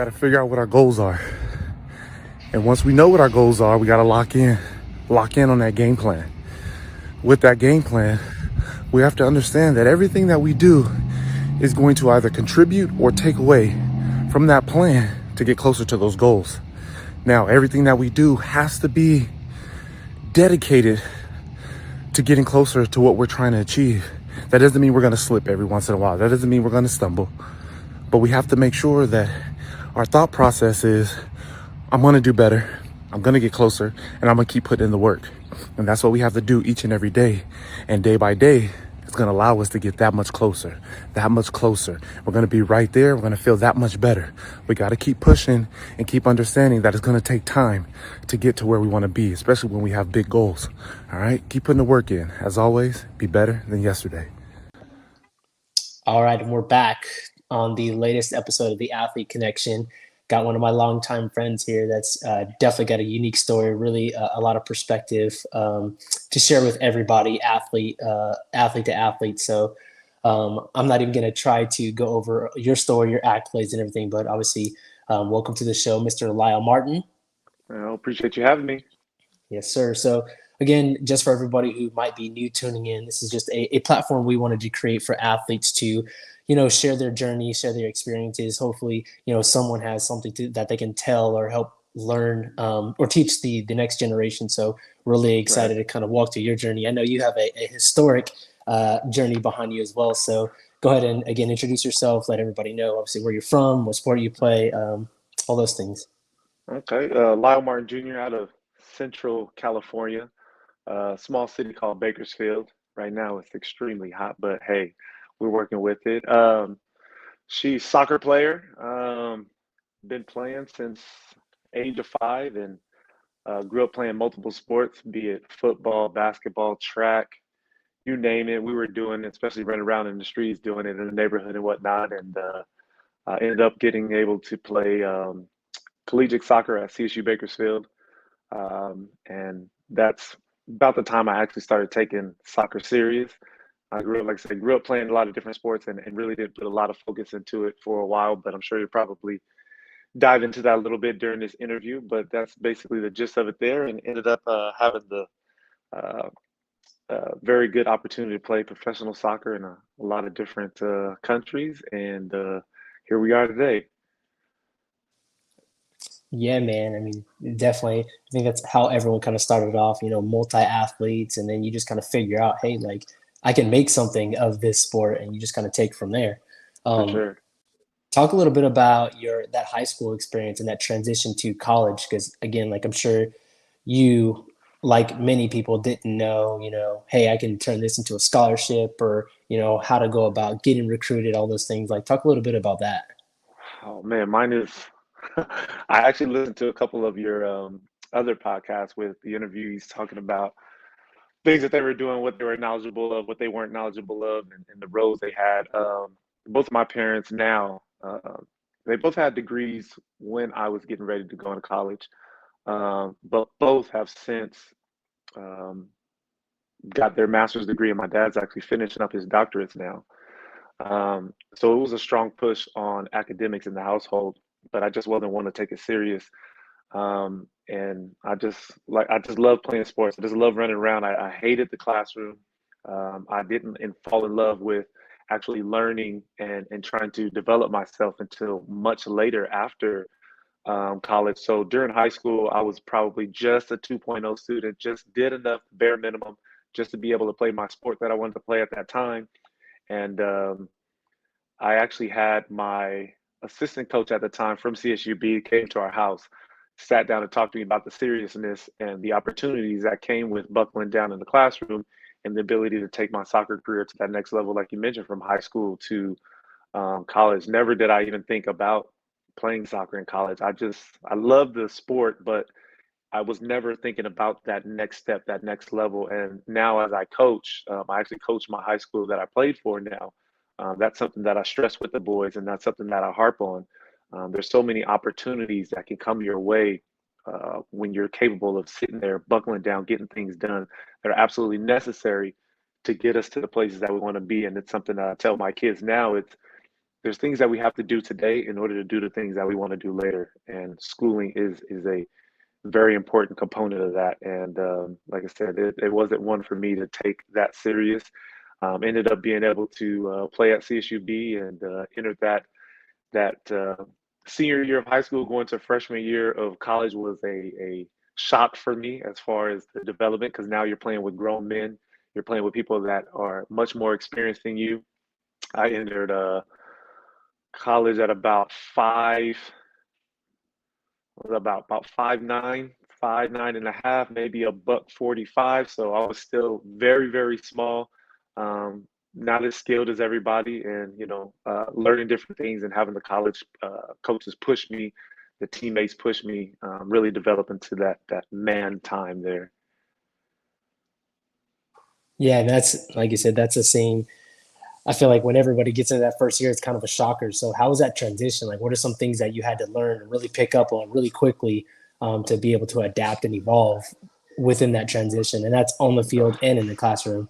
got to figure out what our goals are. And once we know what our goals are, we got to lock in on that game plan. With that game plan, we have to understand that everything that we do is going to either contribute or take away from that plan to get closer to those goals. Now, everything that we do has to be dedicated to getting closer to what we're trying to achieve. That doesn't mean we're going to slip every once in a while. That doesn't mean we're going to stumble. But we have to make sure that our thought process is, I'm going to do better, I'm going to get closer, and I'm going to keep putting in the work. And that's what we have to do each and every day. And day by day, it's going to allow us to get that much closer, that much closer. We're going to be right there. We're going to feel that much better. We got to keep pushing and keep understanding that it's going to take time to get to where we want to be, especially when we have big goals. All right. Keep putting the work in. As always, be better than yesterday. All right, and we're back on the latest episode of the Athlete Connection. Got one of my longtime friends here that's definitely got a unique story, really a lot of perspective to share with everybody, athlete to athlete. So I'm not even going to try to go over your story, your accolades, and everything, but obviously, welcome to the show, Mr. Lyle Martin. I appreciate you having me. Yes, sir. So again, just for everybody who might be new tuning in, this is just a platform we wanted to create for athletes to, share their journey, share their experiences. Hopefully, someone has something that they can tell or help learn or teach the next generation. So really Right. excited to kind of walk through your journey. I know you have a historic journey behind you as well. So go ahead and again, introduce yourself, let everybody know obviously where you're from, what sport you play, all those things. Okay. Lyle Martin Jr. out of Central California, a small city called Bakersfield. Right now it's extremely hot, but hey, we're working with it. She's soccer player. Been playing since age of 5 and grew up playing multiple sports, be it football, basketball, track, you name it. We were doing, it, especially running around in the streets, doing it in the neighborhood and whatnot. And I ended up getting able to play collegiate soccer at CSU Bakersfield. And that's about the time I actually started taking soccer serious. I grew up, like I said, grew up playing a lot of different sports and really did put a lot of focus into it for a while, but I'm sure you'll probably dive into that a little bit during this interview. But that's basically the gist of it there, and ended up having the uh, very good opportunity to play professional soccer in a lot of different countries. And here we are today. Yeah, man. I mean, definitely. I think that's how everyone kind of started off, multi-athletes, and then you just kind of figure out, hey, like I can make something of this sport, and you just kind of take from there. For Um, sure. Talk a little bit about your that high school experience and that transition to college, because again, like I'm sure you, like many people, didn't know, hey, I can turn this into a scholarship, or how to go about getting recruited, all those things. Like, talk a little bit about that. Oh man, mine is. I actually listened to a couple of your other podcasts with the interviewees talking about things that they were doing, what they were knowledgeable of, what they weren't knowledgeable of, and the roles they had. Both of my parents now, they both had degrees when I was getting ready to go into college, but both have since um, got their master's degree, and my dad's actually finishing up his doctorates now. So it was a strong push on academics in the household, but I just wasn't one to take it serious. And I just love playing sports. I just love running around. I hated the classroom. I didn't fall in love with actually learning and trying to develop myself until much later after college. So during high school, I was probably just a 2.0 student, just did enough bare minimum just to be able to play my sport that I wanted to play at that time. And I actually had my assistant coach at the time from CSUB came to our house, sat down and talked to me about the seriousness and the opportunities that came with buckling down in the classroom and the ability to take my soccer career to that next level, like you mentioned, from high school to college. Never did I even think about playing soccer in college. I love the sport, but I was never thinking about that next step, that next level. And now, as I coach, I actually coach my high school that I played for now. That's something that I stress with the boys, and that's something that I harp on. There's so many opportunities that can come your way when you're capable of sitting there, buckling down, getting things done that are absolutely necessary to get us to the places that we want to be. And it's something that I tell my kids now. there's things that we have to do today in order to do the things that we want to do later. And schooling is a very important component of that. And like I said, it wasn't one for me to take that serious. Ended up being able to play at CSUB and entered that senior year of high school. Going to freshman year of college was a shock for me as far as the development, because now you're playing with grown men. You're playing with people that are much more experienced than you. I entered college at about 5'9", 5'9.5", maybe a buck 45. So I was still very, very small, not as skilled as everybody, and learning different things and having the college coaches push me, the teammates push me, really develop into that man time there. Yeah, that's like you said, that's the same. I feel like when everybody gets into that first year, it's kind of a shocker. So how was that transition? Like, what are some things that you had to learn and really pick up on really quickly to be able to adapt and evolve within that transition? And that's on the field and in the classroom.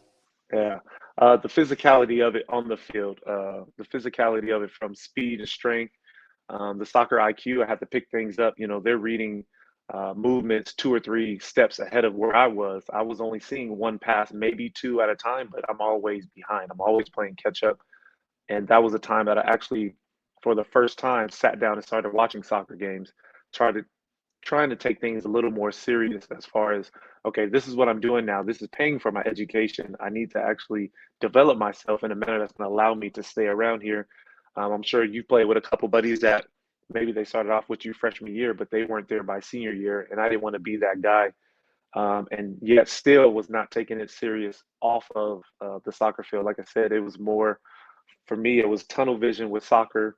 Yeah. The physicality of it on the field, the physicality of it from speed and strength, the soccer IQ. I had to pick things up. They're reading movements 2 or 3 steps ahead of where I was. I was only seeing one pass, maybe two at a time, but I'm always behind. I'm always playing catch up. And that was a time that I actually, for the first time, sat down and started watching soccer games, tried to trying to take things a little more serious as far as, okay, this is what I'm doing now. This is paying for my education. I need to actually develop myself in a manner that's going to allow me to stay around here. I'm sure you've played with a couple buddies that maybe they started off with you freshman year, but they weren't there by senior year. And I didn't want to be that guy. And yet still was not taking it serious off of the soccer field. Like I said, it was more, for me, it was tunnel vision with soccer,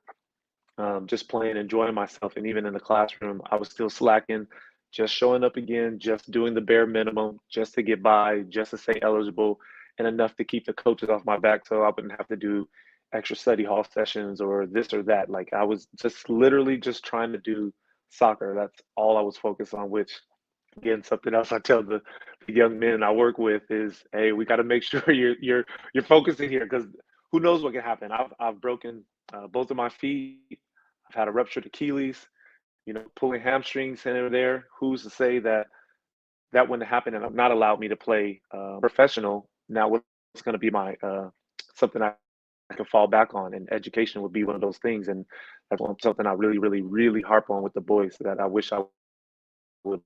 just playing, enjoying myself. And even in the classroom, I was still slacking, just showing up again, just doing the bare minimum, just to get by, just to stay eligible, and enough to keep the coaches off my back so I wouldn't have to do extra study hall sessions or this or that. Like I was just literally just trying to do soccer. That's all I was focused on, which again, something else I tell the young men I work with is, hey, we got to make sure you're focusing here, because who knows what can happen. I've broken both of my feet. I've had a ruptured Achilles, pulling hamstrings here and there. Who's to say that that wouldn't happen and not allowed me to play professional? Now, what's going to be my something I can fall back on? And education would be one of those things. And that's something I really, really, really harp on with the boys that I wish I would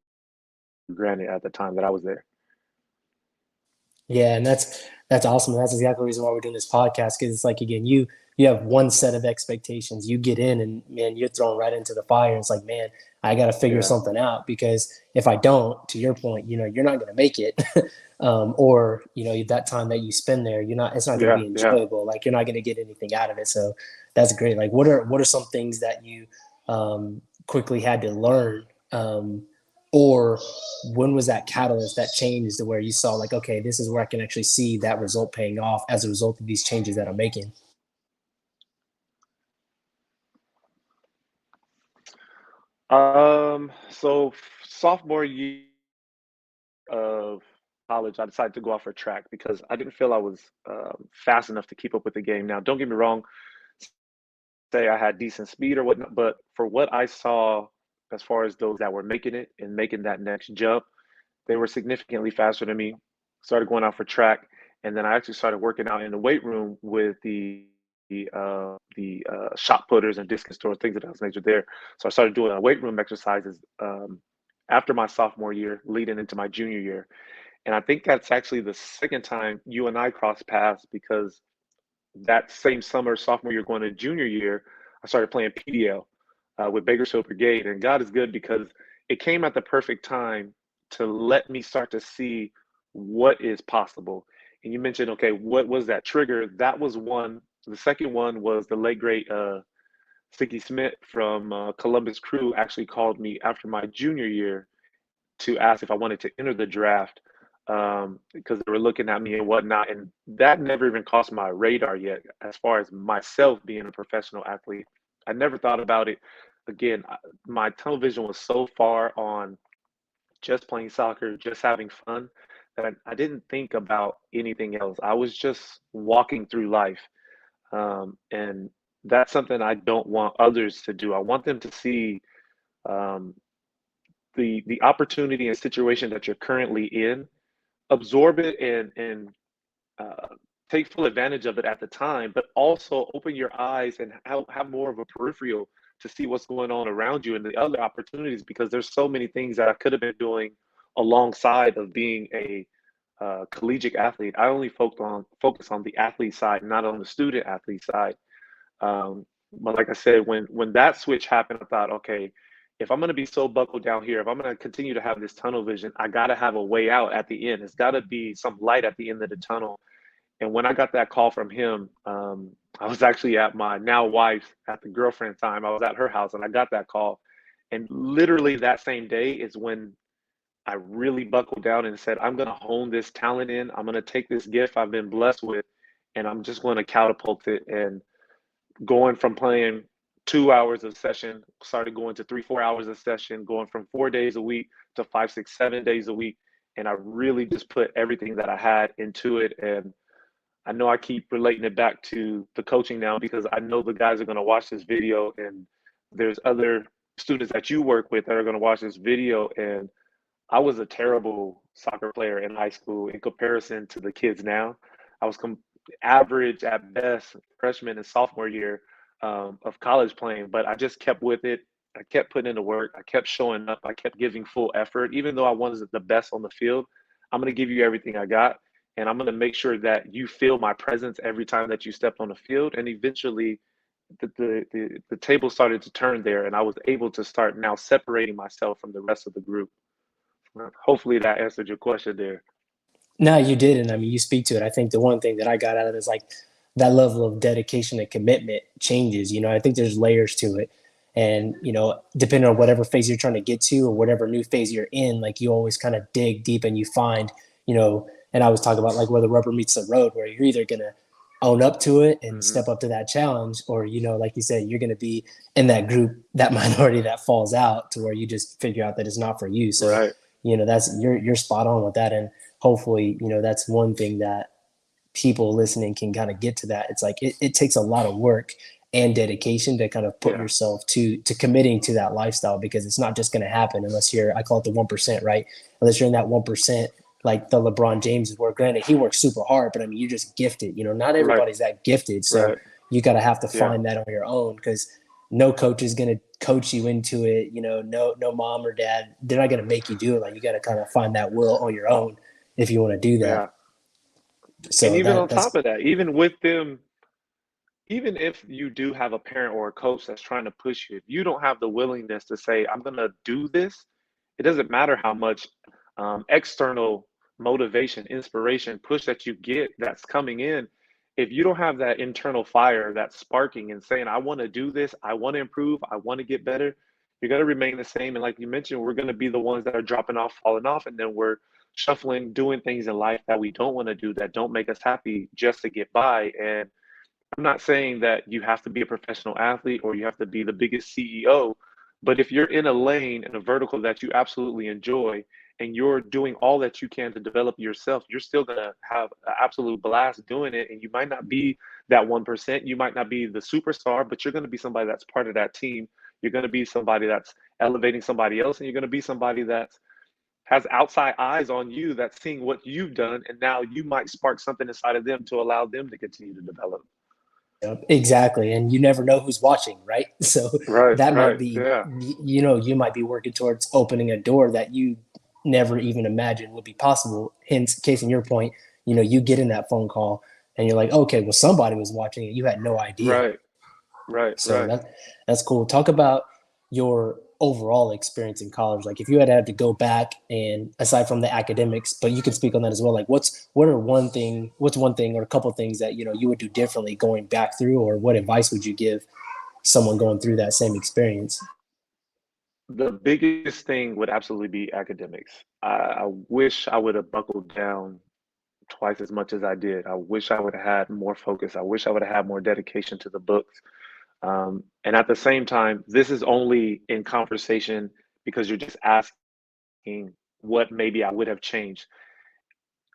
have granted at the time that I was there. Yeah, and that's awesome. That's exactly the reason why we're doing this podcast, because it's like, again, you have one set of expectations. You get in and man, you're thrown right into the fire. It's like, man, I got to figure Yeah, something out, because if I don't, to your point, you're not going to make it. Or that time that you spend there, it's not going to yeah, be yeah. enjoyable. Like you're not going to get anything out of it. So that's great. Like what are some things that you quickly had to learn? Or when was that catalyst that changed to where you saw like, okay, this is where I can actually see that result paying off as a result of these changes that I'm making? So sophomore year of college, I decided to go out for track because I didn't feel I was fast enough to keep up with the game. Now, don't get me wrong, say I had decent speed or whatnot, but for what I saw as far as those that were making it and making that next jump, they were significantly faster than me. Started going out for track, and then I actually started working out in the weight room with the shot putters and discus throwers, things of that nature there. So I started doing weight room exercises after my sophomore year, leading into my junior year. And I think that's actually the second time you and I crossed paths, because that same summer, sophomore year, going to junior year, I started playing PDL with Bakersfield Brigade. And God is good because it came at the perfect time to let me start to see what is possible. And you mentioned, okay, what was that trigger? That was one. The second one was the late great Sticky Smith from Columbus Crew actually called me after my junior year to ask if I wanted to enter the draft, because they were looking at me and whatnot. And that never even crossed my radar yet as far as myself being a professional athlete. I never thought about it. Again, my tunnel vision was so far on just playing soccer, just having fun, that I didn't think about anything else. I was just walking through life. And that's something I don't want others to do. I want them to see um, the opportunity and situation that you're currently in, absorb it and uh, take full advantage of it at the time, but also open your eyes and have more of a peripheral to see what's going on around you and the other opportunities, because there's so many things that I could have been doing alongside of being a collegiate athlete. I only focus on the athlete side, not on the student athlete side. But like I said, when that switch happened, I thought, okay, if I'm going to be so buckled down here, if I'm going to continue to have this tunnel vision, I got to have a way out at the end. It's got to be some light at the end of the tunnel. And when I got that call from him, I was actually at my now wife at the girlfriend time. I was at her house and I got that call. And literally that same day is when I really buckled down and said, I'm going to hone this talent in. I'm going to take this gift I've been blessed with and I'm just going to catapult it. And going from playing 2 hours of session, started going to 3, 4 hours of session, going from 4 days a week to 5, 6, 7 days a week. And I really just put everything that I had into it. And I know I keep relating it back to the coaching now because I know the guys are going to watch this video and there's other students that you work with that are going to watch this video. And I was a terrible soccer player in high school in comparison to the kids now. I was average at best freshman and sophomore year of college playing, but I just kept with it. I kept putting in the work. I kept showing up. I kept giving full effort. Even though I wasn't the best on the field, I'm going to give you everything I got. And I'm going to make sure that you feel my presence every time that you step on the field. And eventually, the table started to turn there, and I was able to start now separating myself from the rest of the group. Hopefully that answered your question there. No, you did, and I mean, you speak to it. I think the one thing that I got out of it is like that level of dedication and commitment changes. I think there's layers to it, and depending on whatever phase you're trying to get to or whatever new phase you're in, like you always kind of dig deep and you find, you know. And I was talking about like where the rubber meets the road, where you're either gonna own up to it and Hmm. step up to that challenge, or like you said, you're gonna be in that group, that minority that falls out to where you just figure out that it's not for you. So, Right. that's you're spot on with that, and hopefully, that's one thing that people listening can kind of get to that. It's like it takes a lot of work and dedication to kind of put Yeah. yourself to committing to that lifestyle, because it's not just going to happen unless you're, I call it the 1%, right? Unless you're in that 1%, like the LeBron James, where granted he works super hard, but I mean, you're just gifted. Not Right. everybody's that gifted. So Right. you got to have to Yeah. find that on your own, because no coach is going to coach you into it. No mom or dad, they're not going to make you do it. Like, you got to kind of find that will on your own if you want to do that. Yeah. And So even on that's top of that, even with them, even if you do have a parent or a coach that's trying to push you, if you don't have the willingness to say, I'm going to do this, it doesn't matter how much external motivation, inspiration, push that you get that's coming in. If you don't have that internal fire that's sparking and saying, I want to do this, I want to improve, I want to get better, you're going to remain the same. And like you mentioned, we're going to be the ones that are dropping off, falling off, and then we're shuffling, doing things in life that we don't want to do, that don't make us happy just to get by. And I'm not saying that you have to be a professional athlete or you have to be the biggest CEO, but if you're in a lane, in a vertical that you absolutely enjoy, and you're doing all that you can to develop yourself, you're still going to have an absolute blast doing it. And you might not be that 1%, you might not be the superstar, but you're going to be somebody that's part of that team. You're going to be somebody that's elevating somebody else, and you're going to be somebody that has outside eyes on you, that's seeing what you've done, and now you might spark something inside of them to allow them to continue to develop. Yep, exactly. And you never know who's watching, right? So Right, that might right, be, yeah, you might be working towards opening a door that you never even imagined would be possible. Hence, case in your point, you get in that phone call and you're like, okay, well, somebody was watching it. You had no idea. right, right, So right. that's cool. Talk about your overall experience in college. Like, if you had to go back, and aside from the academics, but you can speak on that as well. Like, what's one thing or a couple of things that you would do differently going back through, or what advice would you give someone going through that same experience? The biggest thing would absolutely be academics. I wish I would have buckled down twice as much as I did. I wish I would have had more focus. I wish I would have had more dedication to the books. And at the same time, this is only in conversation because you're just asking what maybe I would have changed.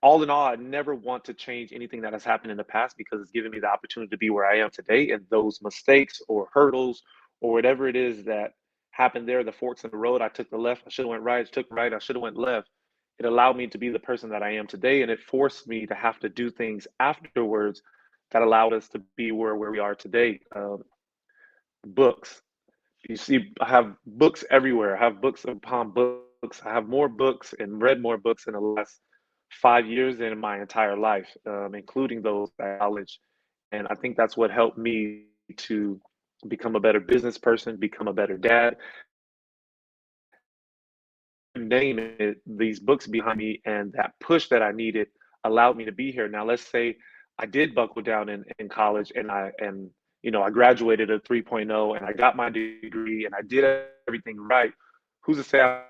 all in all, I never want to change anything that has happened in the past because it's given me the opportunity to be where I am today. And those mistakes or hurdles or whatever it is that happened there, the forks in the road, I took the left, I should have went right, I took right, I should have went left. It allowed me to be the person that I am today, and it forced me to have to do things afterwards that allowed us to be where we are today. Books. You see, I have books everywhere. I have books upon books. I have more books and read more books in the last 5 years than in my entire life, including those at college. And I think that's what helped me to become a better business person, become a better dad, name it, these books behind me and that push that I needed allowed me to be here. Now, let's say I did buckle down in college and I graduated at 3.0 and I got my degree and I did everything right. Who's to say I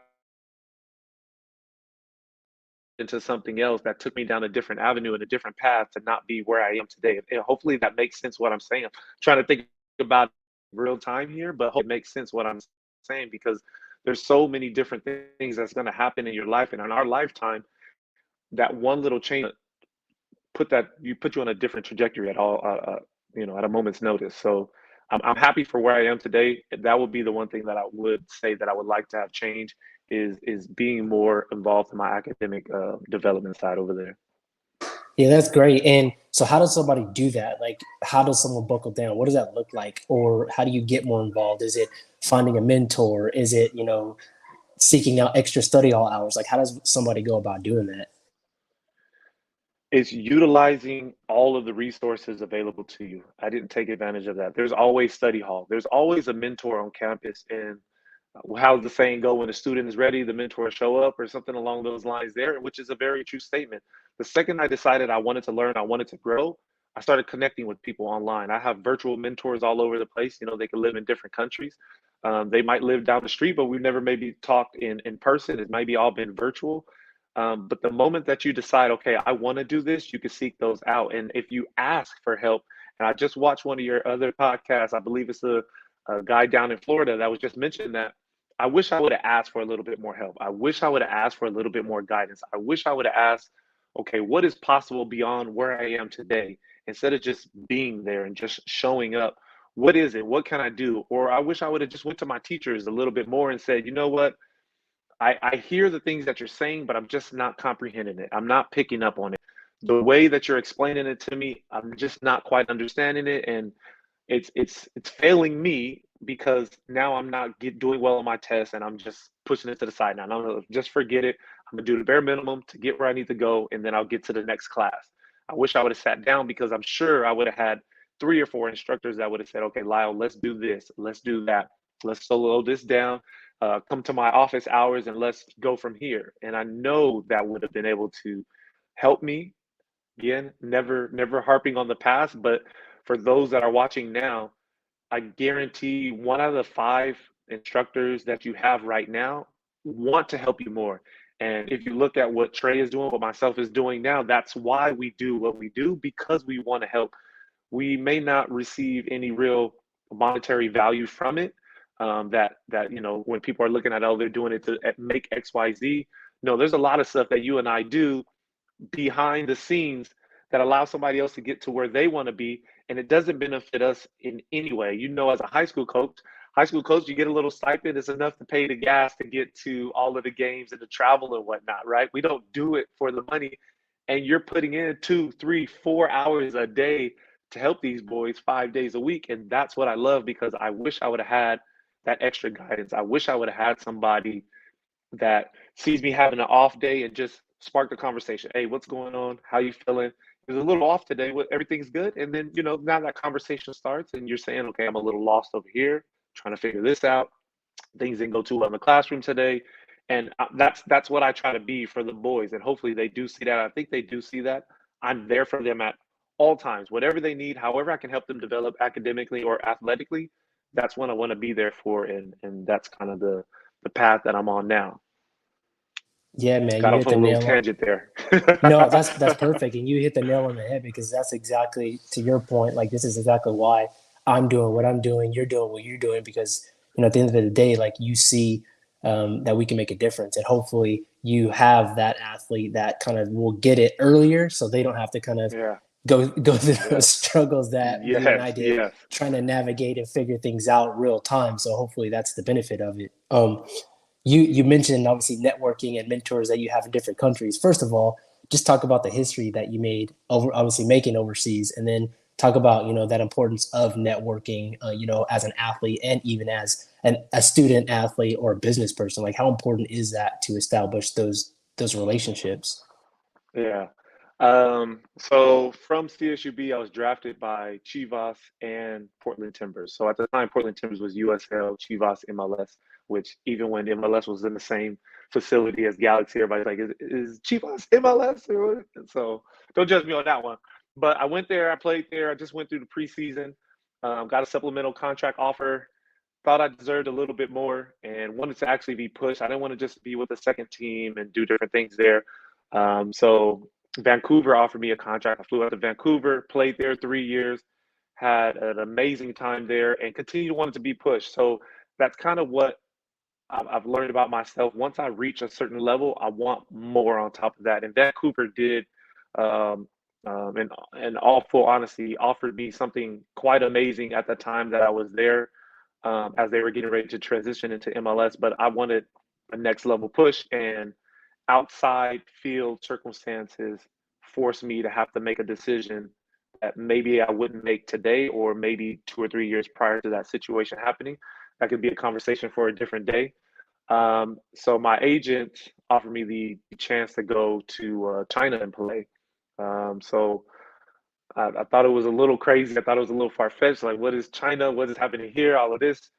into something else that took me down a different avenue and a different path to not be where I am today? And hopefully that makes sense what I'm saying. I'm trying to think about real time here, but hope it makes sense what I'm saying because there's so many different things that's going to happen in your life and in our lifetime that one little change put you on a different trajectory at all at a moment's notice. So I'm happy for where I am today. That would be the one thing that I would say that I would like to have changed is being more involved in my academic development side over there. Yeah, that's great. And so how does somebody do that? Like, how does someone buckle down? What does that look like? Or how do you get more involved? Is it finding a mentor? Is it, seeking out extra study hall hours? Like, how does somebody go about doing that? It's utilizing all of the resources available to you. I didn't take advantage of that. There's always study hall. There's always a mentor on campus. And how's the saying go? When the student is ready, the mentor show up, or something along those lines there, which is a very true statement. The second I decided I wanted to learn, I wanted to grow, I started connecting with people online. I have virtual mentors all over the place. They can live in different countries. They might live down the street, but we've never maybe talked in person. It might be all been virtual. But the moment that you decide, okay, I want to do this, you can seek those out. And if you ask for help, and I just watched one of your other podcasts, I believe it's a guy down in Florida that was just mentioning that. I wish I would have asked for a little bit more help. I wish I would have asked for a little bit more guidance. I wish I would have asked, okay, what is possible beyond where I am today? Instead of just being there and just showing up, what is it? What can I do? Or I wish I would have just went to my teachers a little bit more and said, you know what? I hear the things that you're saying, but I'm just not comprehending it. I'm not picking up on it. The way that you're explaining it to me, I'm just not quite understanding it. And it's failing me because now I'm not doing well on my test and I'm just pushing it to the side now. And I'm gonna just forget it. I'm gonna do the bare minimum to get where I need to go, and then I'll get to the next class. I wish I would have sat down because I'm sure I would have had 3 or 4 instructors that would have said, "Okay, Lyle, let's do this, let's do that, let's solo this down. Come to my office hours and let's go from here." And I know that would have been able to help me. Again, never harping on the past, but for those that are watching now, I guarantee 1 out of the 5 instructors that you have right now want to help you more. And if you look at what Trey is doing, what myself is doing now, that's why we do what we do, because we want to help. We may not receive any real monetary value from it. That when people are looking at, oh, they're doing it to make XYZ. No, there's a lot of stuff that you and I do behind the scenes that allow somebody else to get to where they want to be, and it doesn't benefit us in any way. As a high school coach, you get a little stipend. It's enough to pay the gas to get to all of the games and the travel and whatnot, right? We don't do it for the money. And you're putting in 2, 3, 4 hours a day to help these boys 5 days a week. And that's what I love, because I wish I would have had that extra guidance. I wish I would have had somebody that sees me having an off day and just spark the conversation. Hey, what's going on? How you feeling? It was a little off today. What, everything's good? And then, now that conversation starts and you're saying, okay, I'm a little lost over here, trying to figure this out. Things didn't go too well in the classroom today. And that's what I try to be for the boys. And hopefully they do see that. I think they do see that. I'm there for them at all times, whatever they need, however I can help them develop academically or athletically. That's what I want to be there for. And that's kind of the path that I'm on now. Yeah, man, Got you off hit on the a little nail on. tangent there. No, that's perfect, and you hit the nail on the head, because that's exactly to your point. Like, this is exactly why I'm doing what I'm doing. You're doing what you're doing, because at the end of the day, like, you see that we can make a difference. And hopefully you have that athlete that kind of will get it earlier so they don't have to kind of Yeah. go through those Yes. struggles that you and I Yes. did Yes. trying to navigate and figure things out real time. So hopefully that's the benefit of it. You mentioned obviously networking and mentors that you have in different countries. First of all, just talk about the history that you made over obviously making overseas, and then talk about that importance of networking, as an athlete and even as a student athlete or a business person. Like, how important is that to establish those relationships? Yeah. So from CSUB, I was drafted by Chivas and Portland Timbers. So at the time, Portland Timbers was USL, Chivas MLS, which even when MLS was in the same facility as Galaxy, everybody's like, is Chivas MLS? Or what? So don't judge me on that one. But I went there, I played there, I just went through the preseason, got a supplemental contract offer, thought I deserved a little bit more and wanted to actually be pushed. I didn't want to just be with the second team and do different things there. So Vancouver offered me a contract. I flew out to Vancouver, played there 3 years, had an amazing time there, and continued wanted to be pushed. So that's kind of what I've learned about myself. Once I reach a certain level, I want more on top of that. And Vancouver did, um, in all full honesty, offered me something quite amazing at the time that I was there, as they were getting ready to transition into MLS. But I wanted a next level push, and outside field circumstances forced me to have to make a decision that maybe I wouldn't make today, or maybe 2 or 3 years prior to that situation happening. That could be a conversation for a different day. So my agent offered me the chance to go to China and play. So I thought it was a little crazy. I thought it was a little far fetched. Like, what is China? What is happening here? All of this,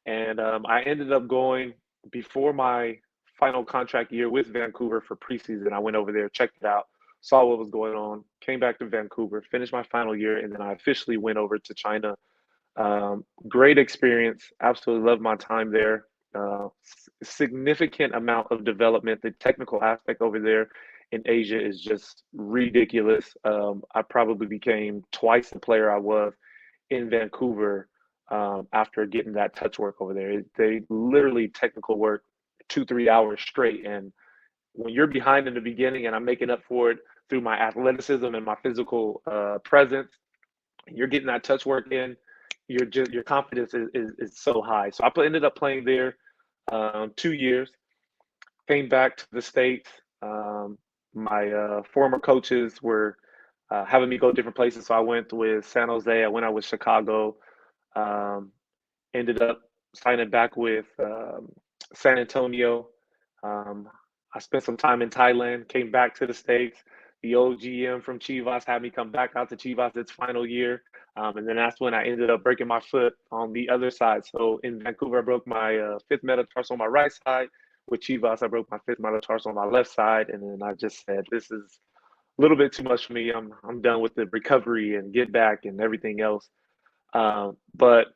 and I ended up going before my final contract year with Vancouver for preseason. I went over there, checked it out, saw what was going on, came back to Vancouver, finished my final year, and then I officially went over to China. Great experience. Absolutely loved my time there. Significant amount of development. The technical aspect over there in Asia is just ridiculous. I probably became twice the player I was in Vancouver after getting that touch work over there. They literally technical work 2 3 hours straight, and when you're behind in the beginning, and I'm making up for it through my athleticism and my physical presence, you're getting that touch work in, your confidence is so high. So ended up playing there 2 years, came back to the States. My former coaches were having me go different places. So I went with San Jose, I went out with Chicago, um, ended up signing back with San Antonio. Um, I spent some time in Thailand, came back to the States. The old GM from Chivas had me come back out to Chivas its final year. And then that's when I ended up breaking my foot on the other side. So in Vancouver, I broke my fifth metatarsal on my right side. With Chivas, I broke my fifth metatarsal on my left side. And then I just said, this is a little bit too much for me. I'm done with the recovery and get back and everything else. But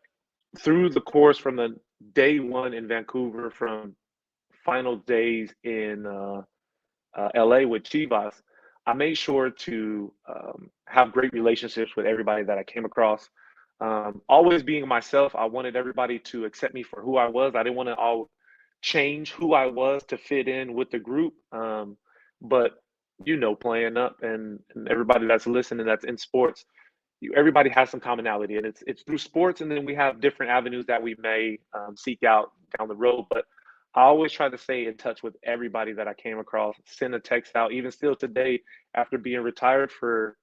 through the course from the day one in Vancouver, from final days in LA with Chivas, I made sure to have great relationships with everybody that I came across. Always being myself, I wanted everybody to accept me for who I was. I didn't want to all change who I was to fit in with the group. But playing up, and everybody that's listening that's in sports, everybody has some commonality, and it's through sports, and then we have different avenues that we may seek out down the road. But I always try to stay in touch with everybody that I came across, send a text out, even still today, after being retired for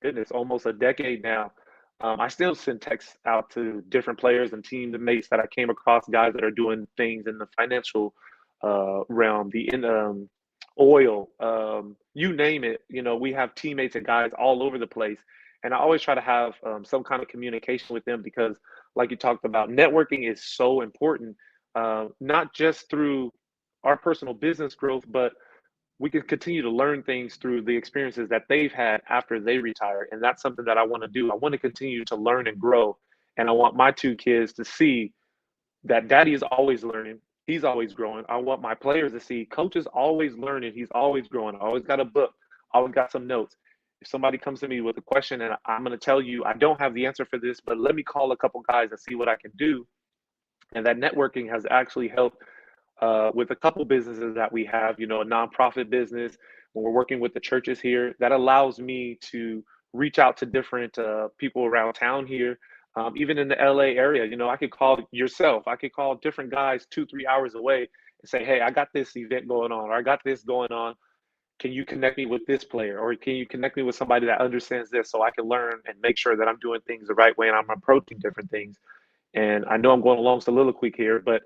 goodness, almost a decade now. I still send texts out to different players and teammates that I came across, guys that are doing things in the financial realm, the in oil, you name it. We have teammates and guys all over the place, and I always try to have some kind of communication with them because, like you talked about, networking is so important, not just through our personal business growth, but we can continue to learn things through the experiences that they've had after they retire. And that's something that I want to do. I want to continue to learn and grow. And I want my two kids to see that daddy is always learning. He's always growing. I want my players to see coach is always learning. He's always growing. I always got a book. I always got some notes. If somebody comes to me with a question and I'm going to tell you, I don't have the answer for this, but let me call a couple guys and see what I can do. And that networking has actually helped with a couple businesses that we have, a nonprofit business, when we're working with the churches here, that allows me to reach out to different people around town here, even in the LA area. I could call yourself, I could call different guys 2, 3 hours away and say, hey, I got this event going on, or I got this going on. Can you connect me with this player, or can you connect me with somebody that understands this, so I can learn and make sure that I'm doing things the right way and I'm approaching different things. And I know I'm going a long soliloquy here, but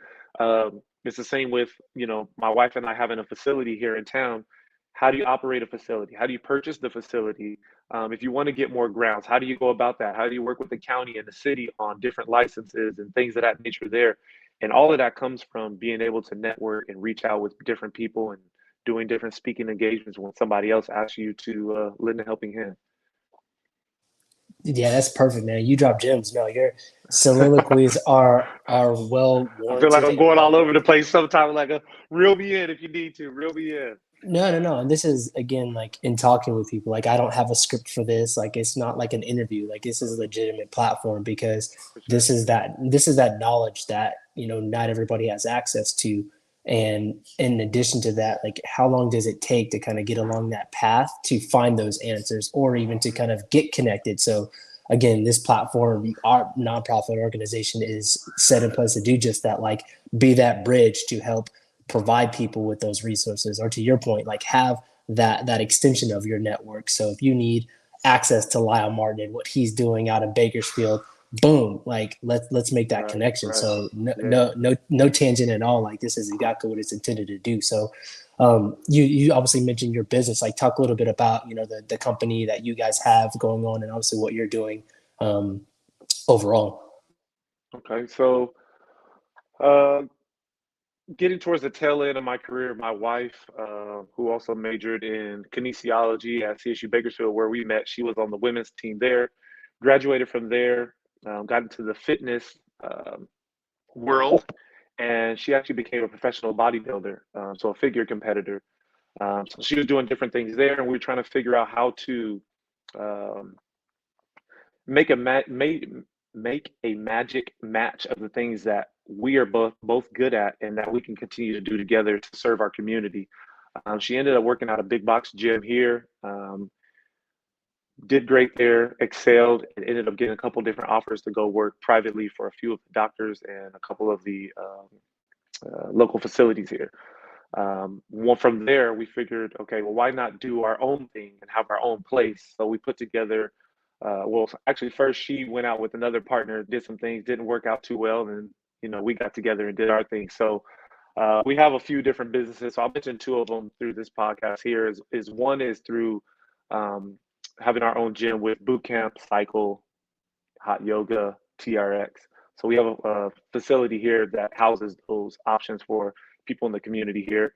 it's the same with, my wife and I having a facility here in town. How do you operate a facility? How do you purchase the facility? If you want to get more grounds, how do you go about that? How do you work with the county and the city on different licenses and things of that nature there? And all of that comes from being able to network and reach out with different people and doing different speaking engagements when somebody else asks you to lend a helping hand. Yeah, that's perfect, man. You drop gems. No, your soliloquies are well I feel like warranted I'm and going well all over the written. place sometimes, like reel me in if you need to, reel me in. No, no, no. And this is again like in talking with people. Like I don't have a script for this. Like it's not like an interview. Like this is a legitimate platform because For this sure. is that knowledge that not everybody has access to. And in addition to that, like how long does it take to kind of get along that path to find those answers or even to kind of get connected? So again, this platform, our nonprofit organization is set in place to do just that, like be that bridge to help provide people with those resources, or to your point, like have that extension of your network. So if you need access to Lyle Martin and what he's doing out in Bakersfield, boom, like let's make that Right, connection. right. So Yeah. no tangent at all. Like this is exactly what it's intended to do. So you obviously mentioned your business. Like talk a little bit about the company that you guys have going on, and obviously what you're doing um, overall. Okay. So, uh, getting towards the tail end of my career, my wife, who also majored in kinesiology at CSU Bakersfield, where we met, she was on the women's team there, graduated from there, got into the fitness world, and she actually became a professional bodybuilder, so a figure competitor. So she was doing different things there, and we were trying to figure out how to um, make a make a magic match of the things that we are both good at and that we can continue to do together to serve our community. She ended up working at a big box gym here. Did great there, excelled, and ended up getting a couple different offers to go work privately for a few of the doctors and a couple of the local facilities here. Well, from there, we figured, okay, well, why not do our own thing and have our own place? So we put together, well, actually, first she went out with another partner, did some things, didn't work out too well, and we got together and did our thing. So we have a few different businesses. So I'll mention two of them through this podcast here. Is one is through um, having our own gym with boot camp, cycle, hot yoga, TRX. So we have a facility here that houses those options for people in the community here.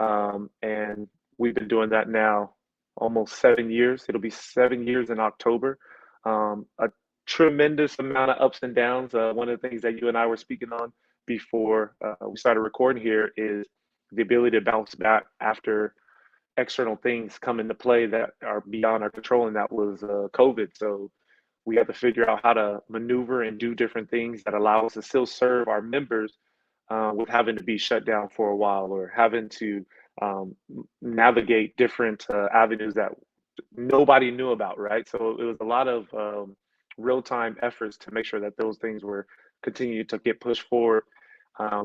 And we've been doing that now almost 7 years. It'll be 7 years in October. A tremendous amount of ups and downs. One of the things that you and I were speaking on before we started recording here is the ability to bounce back after external things come into play that are beyond our control, and that was COVID. So we have to figure out how to maneuver and do different things that allow us to still serve our members with having to be shut down for a while or having to navigate different avenues that nobody knew about, right? So it was a lot of real time efforts to make sure that those things were continuing to get pushed forward.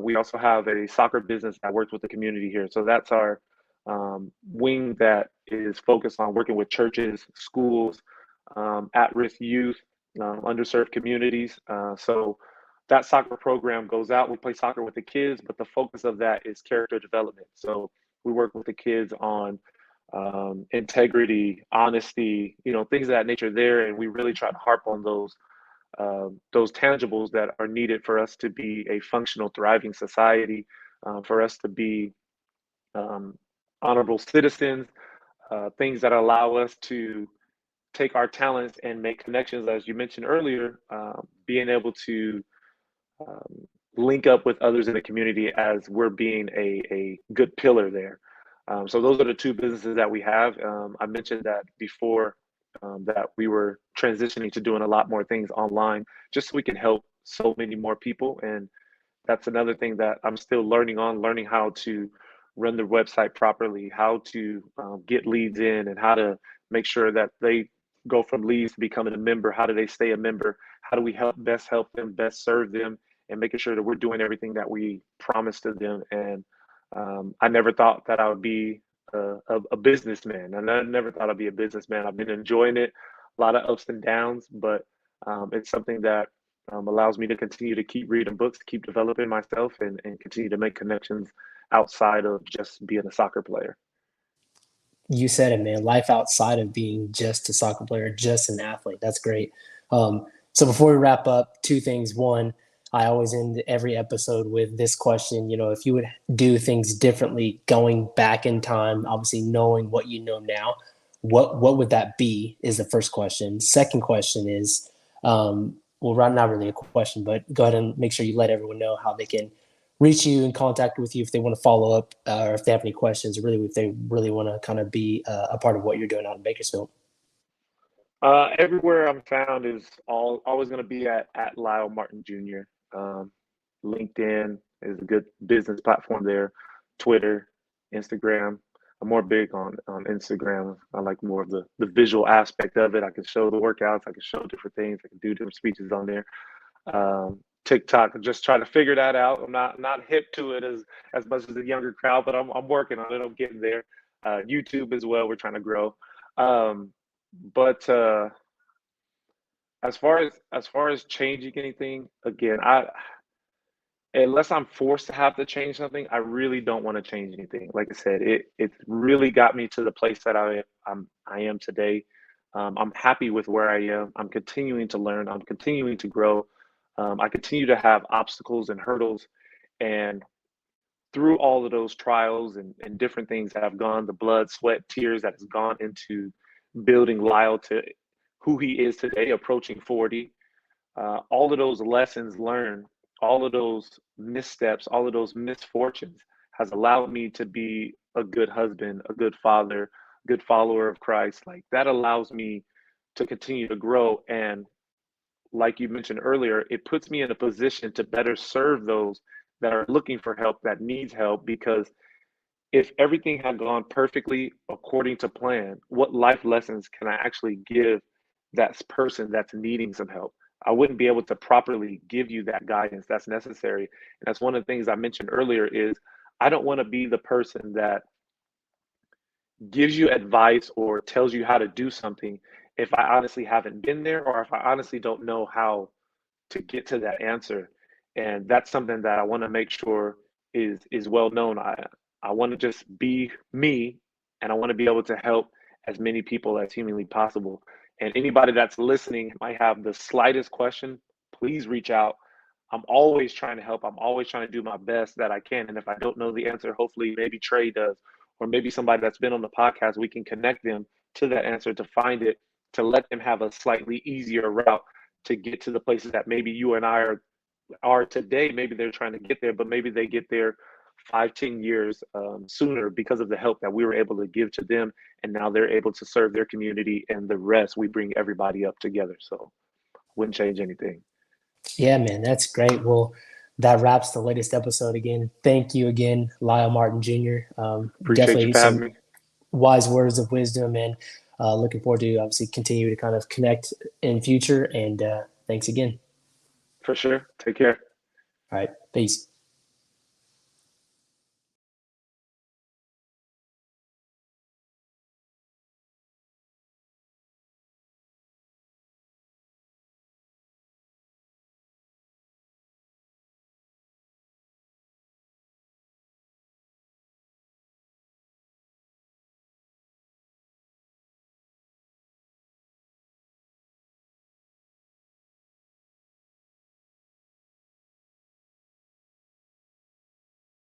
We also have a soccer business that works with the community here. So that's our wing that is focused on working with churches, schools, at risk youth, underserved communities. So that soccer program goes out. We play soccer with the kids, but the focus of that is character development. So we work with the kids on integrity, honesty, things of that nature there, and we really try to harp on those tangibles that are needed for us to be a functional, thriving society, for us to be um, honorable citizens, things that allow us to take our talents and make connections, as you mentioned earlier, being able to um, link up with others in the community as we're being a good pillar there. So those are the two businesses that we have. I mentioned that before, that we were transitioning to doing a lot more things online just so we can help so many more people. And that's another thing that I'm still learning how to run the website properly, how to get leads in, and how to make sure that they go from leads to becoming a member. How do they stay a member? How do we help them, best serve them, and making sure that we're doing everything that we promised to them. And I never thought that I would be a businessman. And I never thought I'd be a businessman. I've been enjoying it, a lot of ups and downs, but it's something that allows me to continue to keep reading books, keep developing myself, and continue to make connections outside of just being a soccer player. You said it, man. Life outside of being just a soccer player, just an athlete. That's great. So before we wrap up, two things. One, I always end every episode with this question. You know, if you would do things differently going back in time, obviously knowing what you know now, what would that be is the first question. Second question is, well, not really a question, but go ahead and make sure you let everyone know how they can reach you and contact with you if they want to follow up or if they have any questions, or really if they really want to kind of be a part of what you're doing out in Bakersfield. Everywhere I'm found is always going to be at Lyle Martin Jr. LinkedIn is a good business platform there. Twitter, Instagram. I'm more big on Instagram. I like more of the visual aspect of it. I can show the workouts. I can show different things. I can do different speeches on there. TikTok, I'm just trying to figure that out. I'm not hip to it as much as the younger crowd, but I'm working on it. I'm getting there. YouTube as well. We're trying to grow. But as far as changing anything, again, unless I'm forced to have to change something, I really don't want to change anything. Like I said, it really got me to the place that I am today. I'm happy with where I am. I'm continuing to learn. I'm continuing to grow. I continue to have obstacles and hurdles, and through all of those trials and different things that have gone, the blood, sweat, tears that has gone into building Lyle to who he is today, approaching 40, all of those lessons learned, all of those missteps, all of those misfortunes has allowed me to be a good husband, a good father, good follower of Christ. Like that allows me to continue to grow. And like you mentioned earlier, it puts me in a position to better serve those that are looking for help, that needs help. Because if everything had gone perfectly according to plan, what life lessons can I actually give that person that's needing some help? I wouldn't be able to properly give you that guidance that's necessary. And that's one of the things I mentioned earlier is I don't want to be the person that gives you advice or tells you how to do something if I honestly haven't been there, or if I honestly don't know how to get to that answer. And that's something that I want to make sure is well known. I want to just be me, and I want to be able to help as many people as humanly possible. And anybody that's listening might have the slightest question, please reach out. I'm always trying to help. I'm always trying to do my best that I can. And if I don't know the answer, hopefully maybe Trey does, or maybe somebody that's been on the podcast, we can connect them to that answer, to find it, to let them have a slightly easier route to get to the places that maybe you and I are today. Maybe they're trying to get there, but maybe they get there 5, 10 years sooner because of the help that we were able to give to them. And now they're able to serve their community, and the rest, we bring everybody up together. So wouldn't change anything. Yeah, man, that's great. Well, that wraps the latest episode again. Thank you again, Lyle Martin Jr. Appreciate you Definitely for having some me. wise words of wisdom, and looking forward to obviously continue to kind of connect in future. And thanks again. For sure. Take care. All right. Peace.